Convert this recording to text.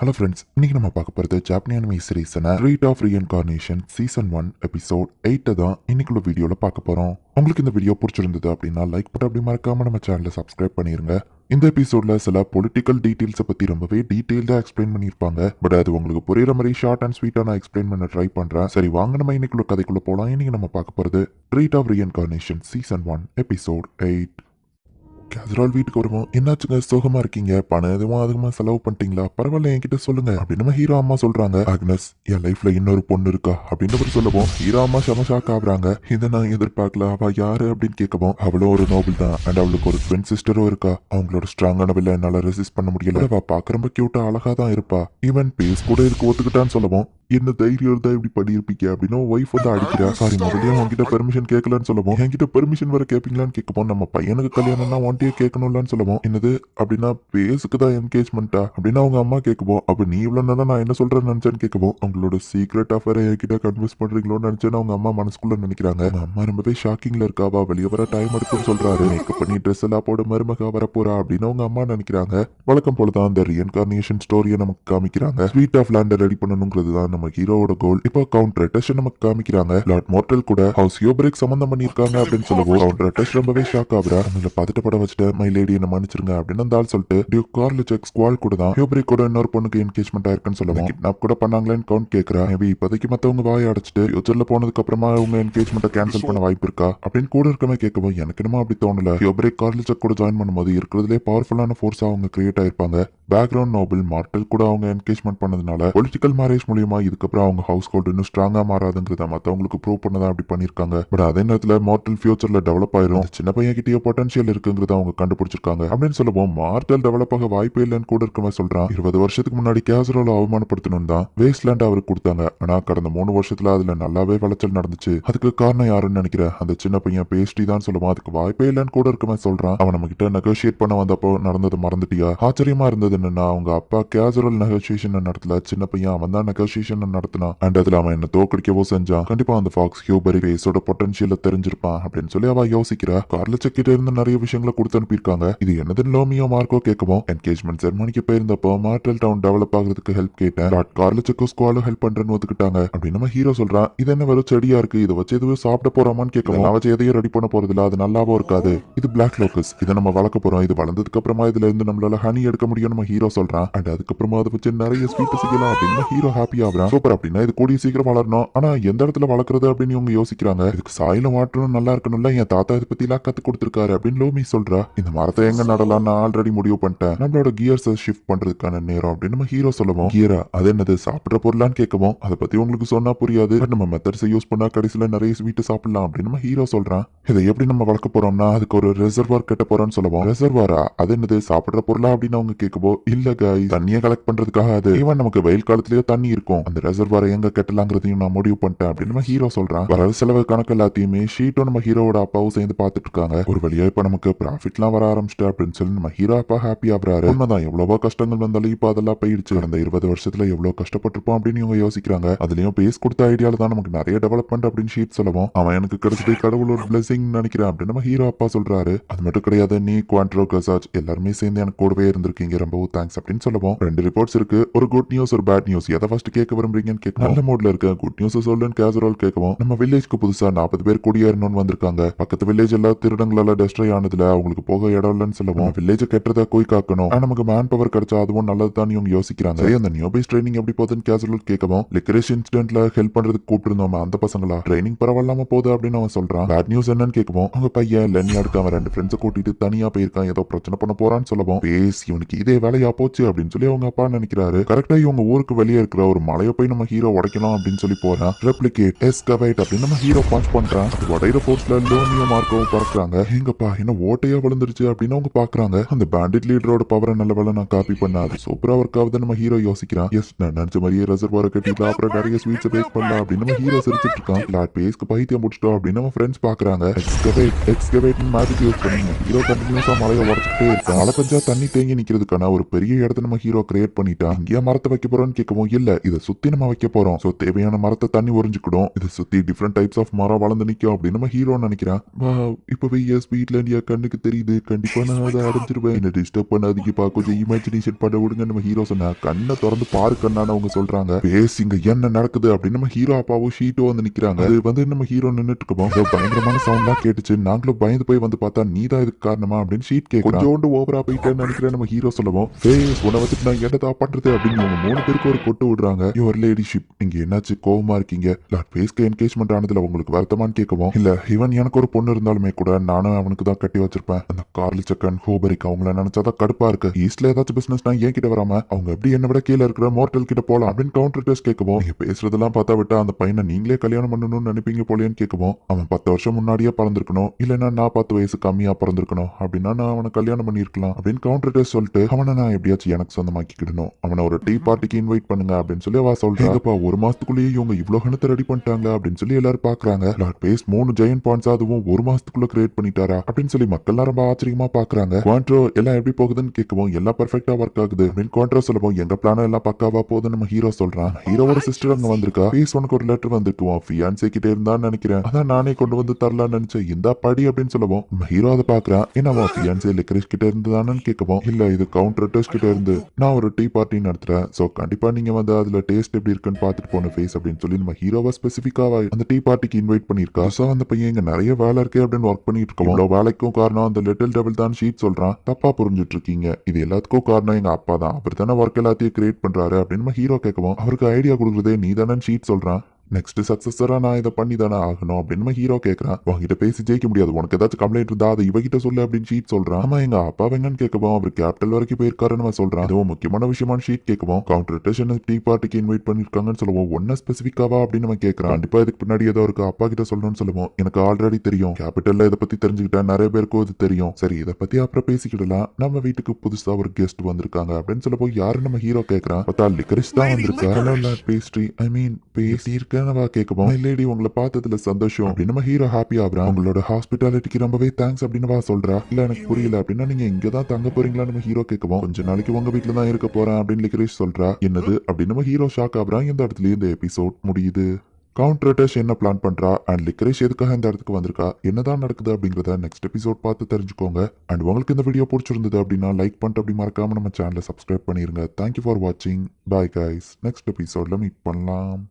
Hello friends, இன்னைக்கு நம்ம பார்க்க போகிறது ஜாப்பனீஸ் அனிமே சீரிஸான reed of reincarnation season 1 episode 8 தான் இன்னைக்குள்ள வீடியோவில் பார்க்க போகிறோம். உங்களுக்கு இந்த வீடியோ பிடிச்சிருந்தது அப்படின்னா லைக் பண்ணி அப்படி மறக்காம நம்ம சேனலை சப்ஸ்கிரைப் பண்ணிருங்க. இந்த எபிசோட்ல சில பொலிட்டிக்கல் டீட்டெயில்ஸை பற்றி ரொம்பவே டீட்டெயில்டாக எக்ஸ்பிளைன் பண்ணியிருப்பாங்க. பட் அது உங்களுக்கு புரியுற மாதிரி ஷார்ட் அண்ட் ஸ்வீட்டாக நான் எக்ஸ்பிளைன் பண்ண ட்ரை பண்ணுறேன். சரி வாங்க நம்ம இன்னைக்குள்ள கதைக்குள்ள போகலாம். இன்னைக்கு நம்ம பார்க்க போகிறது read of reincarnation season 1 episode 8. கேசரால் வீட்டுக்கு வருவோம். என்னாச்சுங்க சோகமா இருக்கீங்க? பணம் எதுவும் அதிகமா செலவு பண்ணிட்டீங்களா? பரவாயில்ல என்கிட்ட சொல்லுங்க அப்படின்னு நம்ம ஹீரோ அம்மா சொல்றாங்க. அக்னஸ், என் லைஃப்ல இன்னொரு பொண்ணு இருக்கா அப்படின்னு சொல்லவும் ஹீரோ அம்மா செம ஷாக் ஆகுறாங்க. இதை நான் எதிர்பார்க்கல. அவ யாரு அப்படின்னு கேட்கவும் அவளும் ஒரு நோபல் தான் அண்ட் அவளுக்கு ஒரு ட்வின் சிஸ்டரும் இருக்கா. அவங்களோட ஸ்ட்ராங்கான வில்ல என்னால ரெசிஸ்ட் பண்ண முடியல. அவ பாக்க ரொம்ப கியூட்டா அழகா தான் இருப்பா. ஈவன் பேஸ் கூட இருக்கு ஒத்துக்கிட்டான்னு சொல்லவும் என்ன தைரியம் தான் இப்படி பண்ணியிருப்பீங்க அப்படின்னு ஒய்ஃப் வந்து அடிக்கிறா. சாரி முதல்ல உங்ககிட்ட பெர்மிஷன் கேட்கலன்னு சொல்லவும் என்கிட்ட பெர்மிஷன் வர கேட்பீங்களான்னு கேட்கவும் நம்ம பையனுக்கு கல்யாணம்னா ஒன்ட்டியே கேட்கணும்லான்னு சொல்லவும் என்னது அப்படின்னா பேஸுக்கு தான் என்கேஜ்மெண்ட்டா அப்படின்னு அவங்க அம்மா கேட்கவும் அப்ப நீ இவ்வளவு நேரம் நான் என்ன சொல்றேன்னு நினைச்சேன்னு கேட்கவும் அவங்களோட சீக்ரெட் அஃபேரை என்கிட்ட கன்வின்ஸ் பண்றீங்களோன்னு நினைச்சேன்னு அவங்க அம்மா மனசுக்குள்ள நினைக்கிறாங்க. அவங்க அம்மா ரொம்பவே ஷாக்கிங்ல இருக்காவா, வெளியே வர டைம் எடுக்குன்னு சொல்றாரு. மேக்கப் பண்ணி ட்ரெஸ் எல்லாம் போட மருமக வரப்போறா அப்படின்னு அவங்க அம்மா நினைக்கிறாங்க. வழக்கம் போலதான் அந்த ரீஇன்கார்னேஷன் ஸ்டோரியை நமக்கு காமிக்கிறாங்க. ஸ்வீட் ஆஃப் லேண்டை ரெடி பண்ணணுங்கிறது தான் நம்ம ஹீரோவோட கோல். இப்போ கவுண்ட் ரெட்டஷ் நமக்கு காமிக்கிறாங்க. லார்ட் மோர்டல் கூட ஹவுஸ் யோபரிக் சம்பந்தம் பண்ணிருக்காங்க அப்படின்னு சொல்லவும் கவுண்ட் ரெட்டஷ் ரொம்பவே ஷாக் ஆகுறா. உங்களை பதட்டப்பட வச்சுட்டு மை லேடி என்ன மன்னிச்சிருங்க அப்படின்னு அந்த ஆள் சொல்லிட்டு டியூக் கார்லிச்செக் ஸ்குவால் கூட தான் யோபரிக் கூட இன்னொரு பொண்ணுக்கு என்கேஜ்மெண்ட் ஆயிருக்குன்னு சொல்லுவோம். கிட்னாப் கூட பண்ணாங்களேன்னு கவுண்ட் கேட்கறா. மேபி இப்போதைக்கு மத்தவங்க வாய் அடைச்சிட்டு ஃபியூச்சர்ல போனதுக்கு அப்புறமா அவங்க என்கேஜ்மெண்ட்டை கேன்சல் பண்ண வாய்ப்பு இருக்கா அப்படின்னு கூட இருக்கவே கேட்கவும் எனக்கு என்னமோ அப்படி தோணல. யோபரிக் கார்லிச்செக் கூட ஜாயின் பண்ணும்போது இருக்கிறதுலே பவர்ஃபுல்லான ஃபோர்ஸா அவங்க கிரியேட் ஆயிருப்பாங்க. பேக்ரவுண்ட் நோபல் மார்டல் கூட அவங்க என்கேஜ்மெண்ட் பண்ணதுனால பொலிட்டிக்கல் மேரேஜ் மூலியமா இதுக்கப்புறம் அவங்க ஹவுஸ் ஹோல்டு இன்னும் ஸ்ட்ராங்கா மாறாதுங்கிறத மத்தவங்களுக்கு ப்ரூவ் பண்ணதான் அப்படி பண்ணிருக்காங்க. பட் அதே நேரத்தில் மார்டல் ஃபியூச்சர்ல டெவலப் ஆயிரும். சின்ன பையன் கிட்டயோ பொட்டன்ஷியல் இருக்குங்கிறத அவங்க கண்டுபிடிச்சிருக்காங்க அப்படின்னு சொல்லுவோம். மார்டல் டெவலப் ஆக வாய்ப்பே இல்லைன்னு கூட இருக்கவே சொல்றான். 20 வருஷத்துக்கு முன்னாடி கேசரோல அவமானப்படுத்தணும் தான் வேஸ்ட்லேண்ட் அவருக்கு கொடுத்தாங்க. ஆனா கடந்த 3 வருஷத்துல அதுல நல்லாவே விளைச்சல் நடந்துச்சு. அதுக்கு காரணம் யாருன்னு நினைக்கிறேன்? அந்த சின்ன பையன் பேஸ்டி தான் சொல்லுவான். அதுக்கு வாய்ப்பே இல்லைன்னு கூட இருக்கவே சொல்றான். அவன் நம்ம கிட்ட நெகோசியேட் பண்ண வந்தப்போ நடந்தது மறந்துட்டியா? ஆச்சரியமா இருந்தது என்னன்னா அவங்க அப்பா கேசரோல் நெகோசியேஷன் நடத்தல, சின்ன பையன் அவன் தான் நெகோசியேஷன் நடத்தினான். அண்ட் அதுல அவன் என்ன தோக்கடிக்கவோ செஞ்சான். கண்டிப்பா அந்த ஃபாக்ஸ் ஹியூபரி பேஸோட பொட்டன்ஷியல தெரிஞ்சிருப்பான் அப்படின்னு சொல்லி அவ யோசிக்கிறா. கார்லிச்செக் கிட்ட இருந்து நிறைய விஷயங்களை கொடுத்து அனுப்பியிருக்காங்க. இது என்னதுன்னு லோமியோ மார்க்கோ கேட்கவும் என்கேஜ்மெண்ட் செரமனிக்கு போயிருந்தப்போ மார்டல் டவுன் டெவலப் ஆகிறதுக்கு ஹெல்ப் கேட்டேன். லார்ட் கார்லிச்செக்கும் ஸ்குவாலும் ஹெல்ப் பண்றேன்னு ஒத்துக்கிட்டாங்க அப்படின்னு நம்ம ஹீரோ சொல்றான். இது என்ன வெறும் செடியா இருக்கு, இதை வச்சு எதுவும் சாப்பிட போறோமான்னு கேட்கவும் வச்சு எதையும் ரெடி பண்ண போறது இல்ல, அது நல்லாவும் இருக்காது. இது பிளாக் லோக்கஸ், இதை நம்ம வளர்க்க போறோம். இது வளர்ந்ததுக்கு அப்புறமா இதுல இருந்து நம்மளால ஹனி எடுக்க முடியும் நம்ம ஹீரோ சொல்றான். அண்ட் அதுக்கப்புறமா அதை வச்சு நிறைய ஸ்வீட் செய்யலாம் அப்படின்னு ஹீரோ ஹாப்பி ஆகுறான். சூப்பர், அப்படின்னா இது கூடிய சீக்கிரம் வளரணும். ஆனா எந்த இடத்துல வளர்க்கறது அப்படின்னு இவங்க யோசிக்கிறாங்க. இதுக்கு சாயிலும் வாட்டரும் நல்லா இருக்கணும்ல, என் தாத்தா இதை பத்தி எல்லாம் கத்து கொடுத்திருக்காரு அப்படின்னு லோமி சொல்றா. இந்த மரத்தை எங்க நடலாம் நான் ஆல்ரெடி முடிவு பண்ணிட்டேன். நம்மளோட கியர்ஸ் ஷிஃப்ட் பண்றதுக்கான நேரம் அப்படின்னு நம்ம ஹீரோ சொல்லவும் கியரா அது என்னது சாப்பிட்ற பொருளான்னு கேட்கவும் அதை பத்தி உங்களுக்கு சொன்னா புரியாது, நம்ம மெத்தட்ஸை யூஸ் பண்ணா கடைசியில நிறைய ஸ்வீட் சாப்பிடலாம் அப்படின்னு நம்ம ஹீரோ சொல்றான். இதை எப்படி நம்ம வளர்க்க போறோம்னா அதுக்கு ஒரு ரிசர்வார் கட்ட போறோம்னு சொல்லுவோம். ரிசர்வாரா அது என்னது சாப்பிட்ற பொருளா அப்படின்னு அவங்க கேட்கவும் இல்ல காய், தண்ணியை கலெக்ட் பண்றதுக்காக. அது ஈவன் நமக்கு வெயில் காலத்திலேயே தண்ணி இருக்கும், அந்த ரிசர்வாரை எங்க கட்டலாங்கிறதையும் நான் முடிவு பண்ணிட்டேன் அப்படின்னு நம்ம ஹீரோ சொல்றான். வரவு செலவு கணக்கு எல்லாத்தையுமே ஷீட்டும் நம்ம ஹீரோவோட அப்பாவும் சேர்ந்து பார்த்துட்டு இருக்காங்க. ஒரு வழியா இப்ப நமக்கு ப்ராஃபிட்லாம் வர ஆரம்பிச்சிட்டு அப்படின்னு சொல்லி நம்ம ஹீரோ அப்பா ஹாப்பி ஆகுறாரு. உண்மைதான், எவ்வளவோ கஷ்டங்கள் வந்தாலும் இப்ப அதெல்லாம் போயிடுச்சு. அந்த 20 வருஷத்துல எவ்வளவு கஷ்டப்பட்டிருப்போம் அப்படின்னு இவங்க யோசிக்கிறாங்க. அதுலயும் பேஸ் கொடுத்த ஐடியால தான் நமக்கு நிறைய டெவலப்மெண்ட் அப்படின்னு ஷீட் சொல்லவும் அவன் எனக்கு கிடைச்சது கடவுளோட பிளெஸிங் நினைக்கிறேன் அப்படின்னு நம்ம ஹீரோ அப்பா சொல்றாரு. அது மட்டும் கிடையாது, நீ குவான்ட்ரோ கசாஜ் எல்லாருமே சேர்ந்து எனக்கு கூடவே இருந்திருக்கீங்க, ரொம்பவும் தேங்க்ஸ் அப்படின்னு சொல்லவும் 2 ரிப்போர்ட்ஸ் இருக்கு, ஒரு குட் நியூஸ் ஒரு பேட் நியூஸ், எதை ஃபர்ஸ்ட் கேட்க விரும்புறீங்கன்னு கேட்க நல்ல மூட்ல இருக்க. குட் நியூஸ் சொல்லுன்னு கேசரோல் கேட்கவும் நம்ம வில்லேஜ்க்கு புதுசா 40 பேர் குடியேறணும்னு வந்திருக்காங்க. பக்கத்து வில்லேஜ் எல்லாம் திருடங்களால டெஸ்ட்ராய் ஆனதுல அவங்களுக்கு போக இடம் இல்லைன்னு சொல்லவும் வில்லேஜ் கெட்டதா கோய் காக்கணும், நமக்கு மேன் பவர் கிடைச்சா அதுவும் நல்லதுதான் இவங்க யோசிக்கிறாங்க. சரி, அந்த நியூ பேஸ் ட்ரைனிங் எப்படி போகுதுன்னு கேசரோல் கேட்கவும் லிக்கரேஷ் இன்சிடென்ட்ல ஹெல்ப் பண்றதுக்கு கூப்பிட்டு அந்த பசங்களா ட்ரைனிங் பரவாயில்லாம போகுது அப்படின்னு அவன் சொல்றான். பேட் நியூஸ் என்னன்னு கேட்கவும் அவங்க பையன் லெனி அடுக்க அவன் 2 ஃப்ரெண்ட்ஸை கூட்டிட்டு தனியா போயிருக்கான், ஏதோ பிரச்சனை பண்ண போறான்னு சொல்லவும் பேஸ் இவனுக்கு இதே வேலையா போச்சு அப்படின்னு சொல்லி அவங்க அப்பா நினைக்கிறாரு. கரெக்டா இவங்க ஊருக்கு வெளியே இருக்கிற ஒரு மலையை போய் நம்ம ஹீரோ உடைக்கலாம் அப்படின்னு சொல்லி போறான். ரெப்ளிகேட் எஸ்கவேட் அப்படின்னு நம்ம ஹீரோ பஞ்ச் பண்றான். அது உடையிற போர்ஸ்ல லோமியோ மார்க்கோவும் பறக்குறாங்க. எங்கப்பா என்ன ஓட்டையா விழுந்துருச்சு அப்படின்னு அவங்க பாக்குறாங்க. அந்த பேண்டிட் லீடரோட பவரை நல்ல வேலை நான் காப்பி பண்ண, அது சூப்பரா ஒர்க் ஆகுது நம்ம ஹீரோ யோசிக்கிறான். எஸ், நான் நினைச்ச மாதிரியே ரிசர்வார கட்டிட்டு அப்புறம் நிறைய ஸ்வீட்ஸ் பேக் பண்ணலாம் அப்படின்னு நம்ம ஹீரோ சிரிச்சிட்டு இருக்கான். லார்ட் பேஸ்க்கு பைத்தியம் முடிச்சிட்டோம் அப்படின்னு நம்ம ஃப்ரெண்ட்ஸ் பாக்குறாங்க. எக்ஸ்கவேட் மேஜிக் யூஸ் பண்ணுங்க. ஹீரோ கண்டினியூஸா மலையை உடச்சிட்டே இருக்கான். மழை பெஞ்சா தண்ணி தேங்கி நிக்கிறதுக்கான ஒரு பெரிய இடத்த நம்ம ஹீரோ கிரியேட் பண்ணிட்டான். இங்கேயா மரத்தை வைக்க போறோம்னு கேட்கவும் இல்ல, இதை சுத்தி நம்ம வைக்க போறோம். சோ தேவையான மரத்தை தண்ணி உறிஞ்சிக்கிடும். இதை சுத்தி டிஃப்ரெண்ட் டைப்ஸ் ஆஃப் மரம் வளர்ந்து நிக்கும் அப்படின்னு நம்ம ஹீரோ நினைக்கிறான். இப்பவே ஸ்பீட்ல என் கண்ணுக்கு தெரியுது. கண்டிப்பா நான் அதை அடைஞ்சிருவேன். என்ன டிஸ்டர்ப் பண்ணாதீங்கப்பா, கொஞ்சம் இமேஜினேஷன் பண்ண விடுங்க நம்ம ஹீரோ சொன்னா. கண்ணை திறந்து பாரு கண்ணான்னு அவங்க சொல்றாங்க. பேசிங்க என்ன நடக்குது அப்படின்னு நம்ம ஹீரோ அப்பாவும் ஷீட்டோ வந்து நிக்கிறாங்க. அது வந்து நம்ம ஹீரோ நின்னுட்டு இருக்கோம். பயங்கரமான சவுண்ட்லாம் கேட்டுச்சு. நாங்களும் பயந்து போய் வந்து பார்த்தா நீ தான் இதுக்கு காரணமா அப்படின்னு ஷீட் கேட்கறான். கொஞ்சோண்டு ஓவரா போயிட்டேன்னு நினைக்கிறேன் நம்ம ஹீரோ சொல்லவும், ஃபேஸ் உன்னை வச்சுட்டு நான் என்னதா பண்றது அப்படின்னு அவங்க 3 பேருக்கு ஒரு கொட்டு விடுறாங்க. யுவர் லேடிஷிப், நீங்க என்னாச்சு கோவமா இருக்கீங்க? லார்ட் ஃபேஸ்க்கு என்கேஜ்மெண்ட் ஆனதுல உங்களுக்கு வருத்தமான்னு கேட்கவும், இல்ல இவன் எனக்கு ஒரு பொண்ணு இருந்தாலுமே கூட நானும் அவனுக்கு தான் கட்டி வச்சிருப்பேன். அந்த கார்ல் செக்கன் ஹோபரிக் அவங்கள நினைச்சாதான் கடுப்பா இருக்கு. ஈஸ்ட்ல ஏதாச்சும் பிசினஸ் நான் ஏன் கிட்ட வராம அவங்க எப்படி என்ன விட கீழே இருக்கிற மோர்டல் கிட்ட போலாம் அப்படின்னு கவுண்டர் டெஸ்ட் கேட்கவும், நீங்க பேசுறதெல்லாம் பார்த்தா விட்டா அந்த பையனை நீங்களே கல்யாணம் பண்ணணும்னு நினைப்பீங்க போலேன்னு கேட்கவும், அவன் 10 வருஷம் முன்னாடியே பறந்திருக்கணும், இல்லைன்னா நான் 10 வயசு கம்மியா பிறந்திருக்கணும், அப்படின்னா நான் அவனை கல்யாணம் பண்ணிருக்கலாம் அப்படின்னு கவுண்டர் டெஸ்ட் சொல்லிட்டு அவனை நான் எப்படியாச்சும் எனக்கு சொந்தமாக்கிக்கிடணும், அவனை ஒரு டீ பார்ட்டிக்கு இன்வைட் பண்ணுங்க அப்படின்னு சொல்லி அவ சொல்றாங்கப்பா. 1 மாசத்துக்குள்ளேயே இவங்க இவ்வளவு கணத்தை ரெடி பண்ணிட்டாங்க அப்படின்னு சொல்லி எல்லாரும் பாக்குறாங்க. லார்ட் பேஸ் 3 ஜெயன் பாயிண்ட்ஸ் அதுவும் 1 மாசத்துக்குள்ள கிரியேட் பண்ணிட்டாரா அப்படின்னு சொல்லி மக்கள் ரொம்ப ஆச்சரியமா பாக்குறாங்க. குவான்ட்ரோ எல்லாம் எப்படி போகுதுன்னு கேட்கவும், எல்லாம் பெர்ஃபெக்ட்டா ஒர்க் ஆகுது அப்படின்னு குவான்ட்ரோ சொல்லவும், எங்க பிளான் எல்லாம் பக்காவா போகுது நம்ம ஹீரோ சொல்றான். ஹீரோவோட சிஸ்டர் அங்க வந்திருக்கா. பேஸ் உனக்கு ஒரு லெட்டர் வந்திருக்குவோம், ஃபியான்சே கிட்ட இருந்தான்னு நினைக்கிறேன், அதான் நானே கொண்டு வந்து தரலாம்னு நினைச்சேன், இந்த படி அப்படின்னு சொல்லவும் நம்ம ஹீரோ அதை பாக்குறான். என்னவா ஃபியான்சே லிக்கரிஷ் கிட்ட இருந்துதானு கேட்கவும், இல்ல இது கவுண்டர் டெஸ்ட் கிட்ட இருந்து நான் ஒரு டீ பார்ட்டி நடத்துறேன், சோ கண்டிப்பா நீங்க வந்து அதுல டேஸ்ட் எப்படி இருக்குன்னு பாத்துட்டு போன ஃபேஸ் அப்படின்னு சொல்லி நம்ம ஹீரோவை ஸ்பெசிபிக்காவா அந்த டீ பார்ட்டிக்கு இன்வைட் பண்ணிருக்கா. சோ அந்த பையன் இங்க நிறைய வேலை இருக்கே அப்படின்னு ஒர்க் பண்ணிட்டு இருக்கோம். இவ்வளவு வேலைக்கும் காரணம் அந்த லிட்டில் டெவில் தான் ஷீட் சொல்றான். தப்பா புரிஞ்சுட்டு இருக்கீங்க, இது எல்லாத்துக்கும் காரணம் எங்க அப்பா தான், அவர் தானே ஒர்க் எல்லாத்தையும் கிரியேட் பண்றாரு அப்படின்னு நம்ம ஹீரோ கேட்கவும், அவருக்கு ஐடியா கொடுக்குறதே நீ தானே ஷீட் சொல்றான், நெக்ஸ்ட் சக்சஸரா நான் இதை பண்ணி தானே ஆகணும் அப்படின்னு ஹீரோ கேட்கறான். உங்ககிட்ட பேசி ஜெயிக்க முடியாது, உனக்கு ஏதாச்சும் கம்ப்ளைண்ட் இருந்தா அதை இவகிட்ட சொல்லு அப்படின்னு ஷீட் சொல்றான். ஆமா எங்க அப்பா எங்கன்னு கேட்கவும், அவர் கேபிட்டல் வரைக்கும் போயிருக்காருன்னு நம்ம சொல்றான். இதுவும் முக்கியமான விஷயமான ஷீட் கேட்கவும், கவுண்டர் டெஸ்ட் டீ பார்ட்டிக்கு இன்வைட் பண்ணிருக்காங்கன்னு சொல்லுவோம், ஒன்ன ஸ்பெசிபிக்காவா அப்படின்னு நம்ம கேட்கறான். கண்டிப்பா இதுக்கு பின்னாடி ஏதோ இருக்கு, அப்பா கிட்ட சொல்லணும்னு சொல்லுவோம், எனக்கு ஆல்ரெடி தெரியும், கேபிட்டல்ல இதை பத்தி தெரிஞ்சுக்கிட்டேன், நிறைய பேருக்கும் இது தெரியும், சரி இதை பத்தி அப்புறம் பேசிக்கிடலாம், நம்ம வீட்டுக்கு புதுசா ஒரு கெஸ்ட் வந்திருக்காங்க அப்படின்னு சொல்லுவோம். யாரு நம்ம ஹீரோ கேட்கறான். பார்த்தா லிக்கரிஷ் தான் வந்திருக்கா. பேஸ்ட்ரி ஐ மீன் பேசி இருக்கேன்னு கேட்கவும், லேடி உங்களை பார்த்ததுல சந்தோஷம் அப்படின்னு நம்ம ஹீரோ ஹாப்பி ஆகுறான். உங்களோட ஹாஸ்பிட்டாலிட்டிக்கு ரொம்பவே தேங்க்ஸ் அப்படின்னு சொல்றா. இல்ல எனக்கு புரியல அப்படின்னா நீங்க இங்க தான் தங்க போறீங்களா நம்ம ஹீரோ கேட்கவும், கொஞ்ச நாளைக்கு உங்க வீட்டுல தான் இருக்க போறேன் அப்படின்னு லிக்கரிஷ் சொல்றா. என்னது அப்படின்னு நம்ம ஹீரோ ஷாக் ஆகுறான். இந்த இடத்துல இந்த எபிசோட் முடியுது. கவுண்டர் டெஸ்ட் என்ன பிளான் பண்றா அண்ட் லிக்கரிஷ் எதுக்காக இந்த இடத்துக்கு வந்திருக்கா, என்னதான் நடக்குது அப்படிங்கறத நெக்ஸ்ட் எபிசோட் பார்த்து தெரிஞ்சுக்கோங்க. அண்ட் உங்களுக்கு இந்த வீடியோ பிடிச்சிருந்தது அப்படின்னா லைக் பண்ணிட்டு அப்படி மறக்காம நம்ம சேனலை சப்ஸ்கிரைப் பண்ணிருங்க. தேங்க்யூ ஃபார் வாட்சிங். பாய் கைஸ், நெக்ஸ்ட் எபிசோட்ல மீட் பண்ணலாம்.